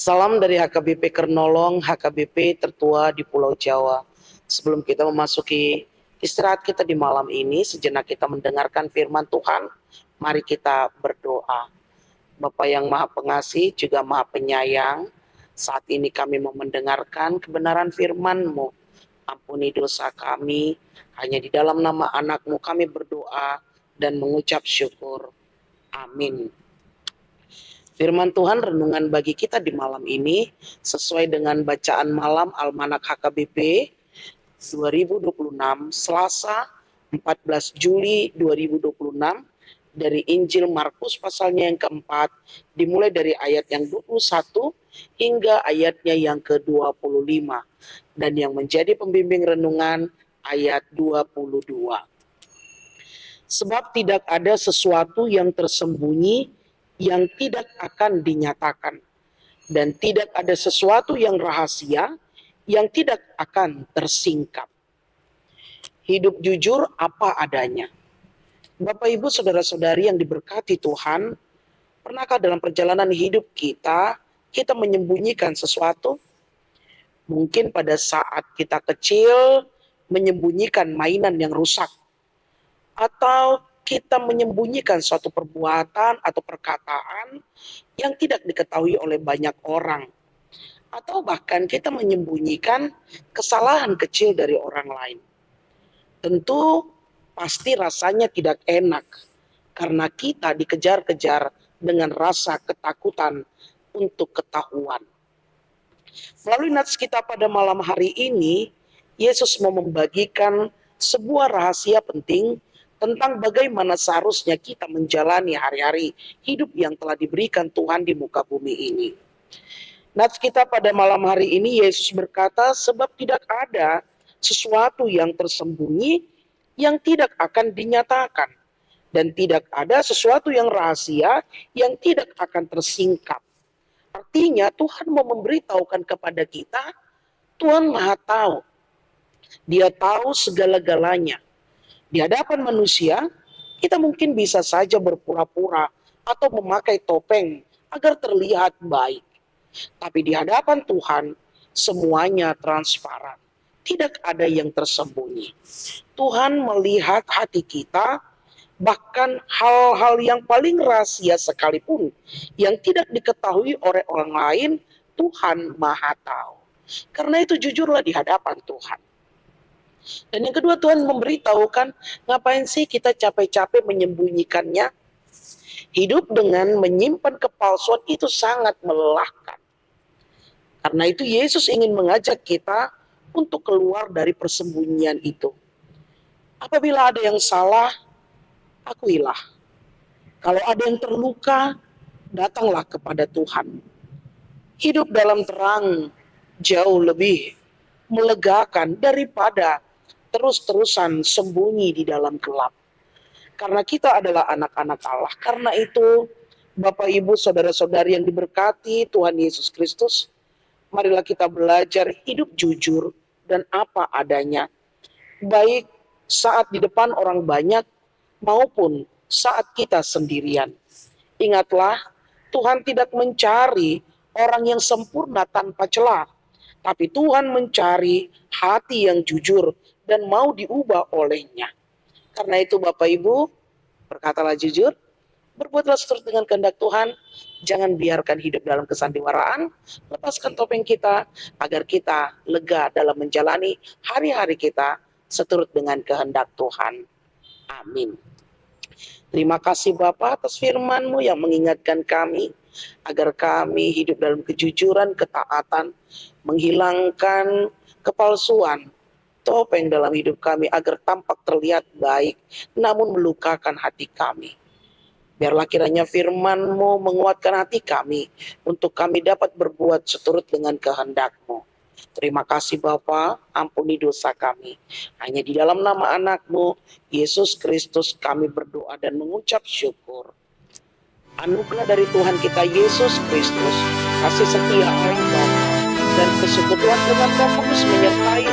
Salam dari HKBP Kernolong, HKBP tertua di Pulau Jawa. Sebelum kita memasuki istirahat kita di malam ini, sejenak kita mendengarkan firman Tuhan. Mari kita berdoa. Bapa yang Maha Pengasih, juga Maha Penyayang, saat ini kami mau mendengarkan kebenaran firman-Mu. Ampuni dosa kami, hanya di dalam nama anak-Mu kami berdoa dan mengucap syukur. Amin. Firman Tuhan renungan bagi kita di malam ini sesuai dengan bacaan malam Almanak HKBP 2026 Selasa 14 Juli 2026 dari Injil Markus pasalnya yang keempat dimulai dari ayat yang 21 hingga ayatnya yang ke-25 dan yang menjadi pembimbing renungan ayat 22. Sebab tidak ada sesuatu yang tersembunyi yang tidak akan dinyatakan, dan tidak ada sesuatu yang rahasia yang tidak akan tersingkap. Hidup jujur apa adanya. Bapak, Ibu, saudara-saudari yang diberkati Tuhan, pernahkah dalam perjalanan hidup kita menyembunyikan sesuatu? Mungkin pada saat kita kecil, menyembunyikan mainan yang rusak, atau kita menyembunyikan suatu perbuatan atau perkataan yang tidak diketahui oleh banyak orang, atau bahkan kita menyembunyikan kesalahan kecil dari orang lain. Tentu pasti rasanya tidak enak karena kita dikejar-kejar dengan rasa ketakutan untuk ketahuan. Melalui nats kita pada malam hari ini, Yesus mau membagikan sebuah rahasia penting tentang bagaimana seharusnya kita menjalani hari-hari hidup yang telah diberikan Tuhan di muka bumi ini. Nats kita pada malam hari ini, Yesus berkata, sebab tidak ada sesuatu yang tersembunyi yang tidak akan dinyatakan, dan tidak ada sesuatu yang rahasia yang tidak akan tersingkap. Artinya Tuhan mau memberitahukan kepada kita, Tuhan Maha tahu. Dia tahu segala-galanya. Di hadapan manusia, kita mungkin bisa saja berpura-pura atau memakai topeng agar terlihat baik. Tapi di hadapan Tuhan, semuanya transparan. Tidak ada yang tersembunyi. Tuhan melihat hati kita, bahkan hal-hal yang paling rahasia sekalipun, yang tidak diketahui oleh orang lain, Tuhan Maha tahu. Karena itu jujurlah di hadapan Tuhan. Dan yang kedua, Tuhan memberitahukan, ngapain sih kita capek-capek menyembunyikannya? Hidup dengan menyimpan kepalsuan itu sangat melelahkan. Karena itu Yesus ingin mengajak kita untuk keluar dari persembunyian itu. Apabila ada yang salah, akuilah. Kalau ada yang terluka, datanglah kepada Tuhan. Hidup dalam terang jauh lebih melegakan daripada terus-terusan sembunyi di dalam gelap. Karena kita adalah anak-anak Allah. Karena itu, Bapak, Ibu, saudara-saudari yang diberkati Tuhan Yesus Kristus, marilah kita belajar hidup jujur dan apa adanya. Baik saat di depan orang banyak maupun saat kita sendirian. Ingatlah, Tuhan tidak mencari orang yang sempurna tanpa celah, tapi Tuhan mencari hati yang jujur dan mau diubah olehnya. Karena itu Bapak Ibu, berkatalah jujur, berbuatlah seturut dengan kehendak Tuhan, jangan biarkan hidup dalam kesandiwaraan, lepaskan topeng kita, agar kita lega dalam menjalani hari-hari kita seturut dengan kehendak Tuhan. Amin. Terima kasih Bapa atas firman-Mu yang mengingatkan kami, agar kami hidup dalam kejujuran, ketaatan, menghilangkan kepalsuan, topeng dalam hidup kami agar tampak terlihat baik, namun melukakan hati kami. Biarlah kiranya firman-Mu menguatkan hati kami, untuk kami dapat berbuat seturut dengan kehendak-Mu. Terima kasih Bapa, ampuni dosa kami. Hanya di dalam nama anak-Mu, Yesus Kristus, kami berdoa dan mengucap syukur. Anugerah dari Tuhan kita Yesus Kristus, kasih setia Allah Bapa, dan persekutuan dengan Roh Kudus menyertai